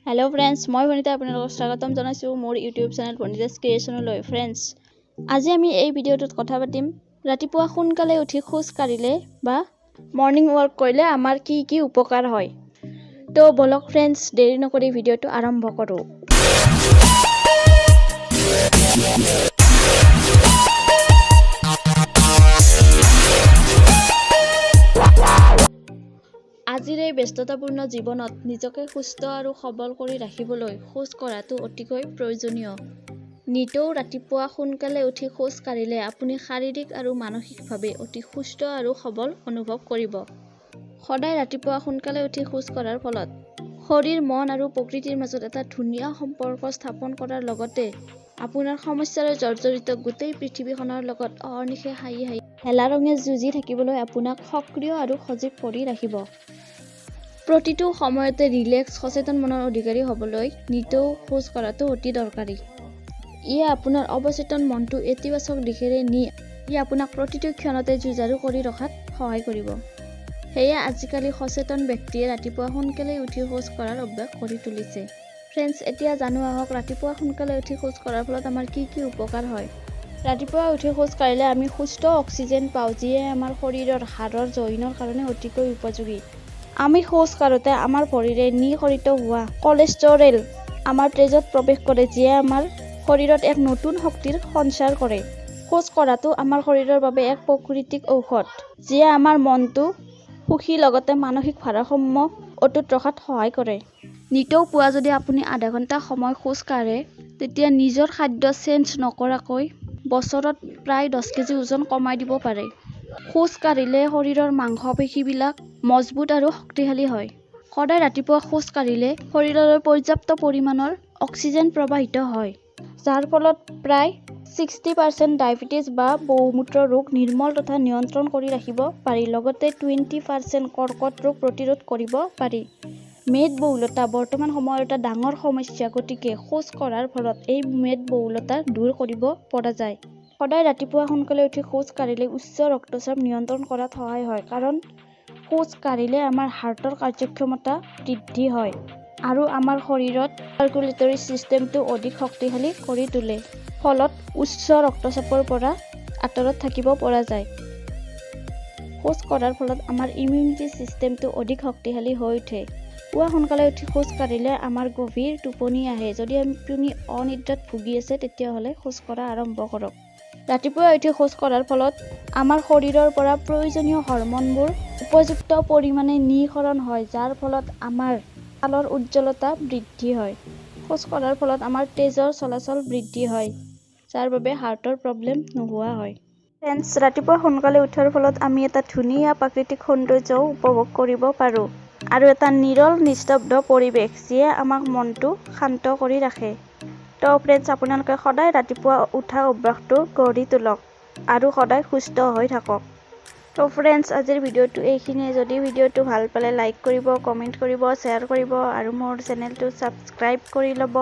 Hello friends, মই Bhanita আপোনালোকক স্বাগতম জনাইছো মোৰ YouTube চেনেল Bhanita's Creation লৈ friends। আজি আমি এই ভিডিঅ'টোত কথা পাতিম ৰাতিপুৱা সোনকালে উঠি খোজ কাঢ়িলে বা মৰ্নিং ৱাক কৰিলে আমাৰ কি উপকাৰ হয়। তো বলক friends দেৰি নকৰি ভিডিঅ'টো আৰম্ভ কৰো। আজিৰ এই ব্যস্ততাপূৰ্ণ জীৱনত নিজকে সুস্থ আৰু সবল কৰি ৰাখিবলৈ খোজ কঢ়াটো অতিকৈ প্ৰয়োজনীয়। নিতৌ ৰাতিপুৱা সোনকালে উঠি খোজ কাঢ়িলে আপুনি শাৰীৰিক আৰু মানসিকভাৱে অতি সুস্থ আৰু সবল অনুভৱ কৰিব। সদায় ৰাতিপুৱা সোনকালে উঠি খোজ কঢ়াৰ ফলত শৰীৰ, মন আৰু প্ৰকৃতিৰ মাজত এটা ধুনীয়া সম্পৰ্ক স্থাপন কৰাৰ লগতে আপোনাৰ সমস্যাৰে জৰ্জৰিত গোটেই পৃথিৱীখনৰ লগত অহৰ্নিশে হাঁহি হেলা ৰঙে যুঁজি থাকিবলৈ আপোনাক সক্ৰিয় আৰু সজীৱ কৰি ৰাখিব। প্ৰতিটো সময়তে ৰিলেক্স সচেতন মনৰ অধিকাৰী হ'বলৈ নিতৌ খোজ কঢ়াটো অতি দৰকাৰী। ইয়ে আপোনাৰ অৱচেতন মনটো ইতিবাচক দিশেৰে নি আপোনাক প্ৰতিটো ক্ষণতে যুঁজাৰু কৰি ৰখাত সহায় কৰিব। সেয়ে আজিকালি সচেতন ব্যক্তিয়ে ৰাতিপুৱা সোনকালে উঠি খোজ কঢ়াৰ অভ্যাস কৰি তুলিছে। ফ্ৰেণ্ডছ, এতিয়া জানো আহক ৰাতিপুৱা সোনকালে উঠি খোজ কঢ়াৰ ফলত আমাৰ কি উপকাৰ হয়। ৰাতিপুৱা উঠি খোজ কাঢ়িলে আমি সুস্থ অক্সিজেন পাওঁ, যিয়ে আমাৰ শৰীৰৰ হাড়ৰ জইনৰ কাৰণে অতিকৈ উপযোগী। আমি খোজ কাঢ়োতে আমাৰ ভৰিৰে নিঃসৰিত হোৱা কলেষ্টৰেল আমাৰ তেজত প্ৰৱেশ কৰে, যিয়ে আমাৰ শৰীৰত এক নতুন শক্তিৰ সঞ্চাৰ কৰে। খোজ কঢ়াটো আমাৰ শৰীৰৰ বাবে এক প্ৰাকৃতিক ঔষধ, যিয়ে আমাৰ মনটো সুখী লগতে মানসিক ভাৰসাম্য অটুট ৰখাত সহায় কৰে। নিতৌ পুৱা যদি আপুনি আধা ঘণ্টা সময় খোজ কাঢ়ে, তেতিয়া নিজৰ খাদ্য চেঞ্জ নকৰাকৈ বছৰত প্ৰায় 10 কেজি ওজন কমাই দিব পাৰে। খোজ কাঢ়িলে শৰীৰৰ মাংসপেশীবিলাক মজবুত আৰু শক্তিশালী হয়। সদায় ৰাতিপুৱা খোজ কাঢ়িলে শৰীৰলৈ পৰ্যাপ্ত পৰিমাণৰ অক্সিজেন প্ৰবাহিত হয়, যাৰ ফলত প্ৰায় 60% ডায়েবেটিছ বা বহুমূত্ৰ ৰোগ নিৰ্মল তথা নিয়ন্ত্ৰণ কৰি ৰাখিব পাৰি। লগতে 20% কৰ্কট ৰোগ প্ৰতিৰোধ কৰিব পাৰি। মেদবহুলতা বৰ্তমান সময়ৰ এটা ডাঙৰ সমস্যা, গতিকে খোজ কঢ়াৰ ফলত এই মেদবহুলতা দূৰ কৰিব পৰা যায়। সদায় ৰাতিপুৱা সোনকালে উঠি খোজ কাঢ়িলে উচ্চ ৰক্তচাপ নিয়ন্ত্ৰণ কৰাত সহায় হয়, কাৰণ খোজ কাঢ়িলে আমাৰ হাৰ্টৰ কাৰ্যক্ষমতা বৃদ্ধি হয় আৰু আমাৰ শৰীৰত চাৰ্কুলেটৰী চিষ্টেমটো অধিক শক্তিশালী কৰি তোলে, ফলত উচ্চ ৰক্তচাপৰ পৰা আঁতৰত থাকিব পৰা যায়। খোজ কঢ়াৰ ফলত আমাৰ ইমিউনিটি চিষ্টেমটো অধিক শক্তিশালী হৈ উঠে। পুৱা সোনকালে উঠি খোজ কাঢ়িলে আমাৰ গভীৰ টোপনি আহে। যদি আপুনি অনিদ্ৰাত ভুগি আছে, তেতিয়াহ'লে খোজ কঢ়া আৰম্ভ কৰক। ৰাতিপুৱা উঠি খোজ কঢ়াৰ ফলত আমাৰ শৰীৰৰ পৰা প্ৰয়োজনীয় হৰম'নবোৰ উপযুক্ত পৰিমাণে নিঃসৰণ হয়, যাৰ ফলত আমাৰ ছালৰ উজ্জ্বলতা বৃদ্ধি হয়। খোজ কঢ়াৰ ফলত আমাৰ তেজৰ চলাচল বৃদ্ধি হয়, যাৰ বাবে হাৰ্টৰ প্ৰব্লেম নোহোৱা হয়। ফ্ৰেণ্ডছ, ৰাতিপুৱা সোনকালে উঠাৰ ফলত আমি এটা ধুনীয়া প্ৰাকৃতিক সৌন্দৰ্যও উপভোগ কৰিব পাৰোঁ আৰু এটা নিৰল নিস্তব্ধ পৰিৱেশ, যিয়ে আমাক মনটো শান্ত কৰি ৰাখে। তো ফ্ৰেণ্ডছ, আপোনালোকে সদায় ৰাতিপুৱা উঠা অভ্যাসটো গঢ়ি তোলক আৰু সদায় সুস্থ হৈ থাকক। তো ফ্ৰেণ্ডছ, আজিৰ ভিডিঅ'টো এইখিনিয়ে। যদি ভিডিঅ'টো ভাল পালে লাইক কৰিব, কমেণ্ট কৰিব, শ্বেয়াৰ কৰিব আৰু মোৰ চেনেলটো ছাবস্ক্ৰাইব কৰি ল'ব।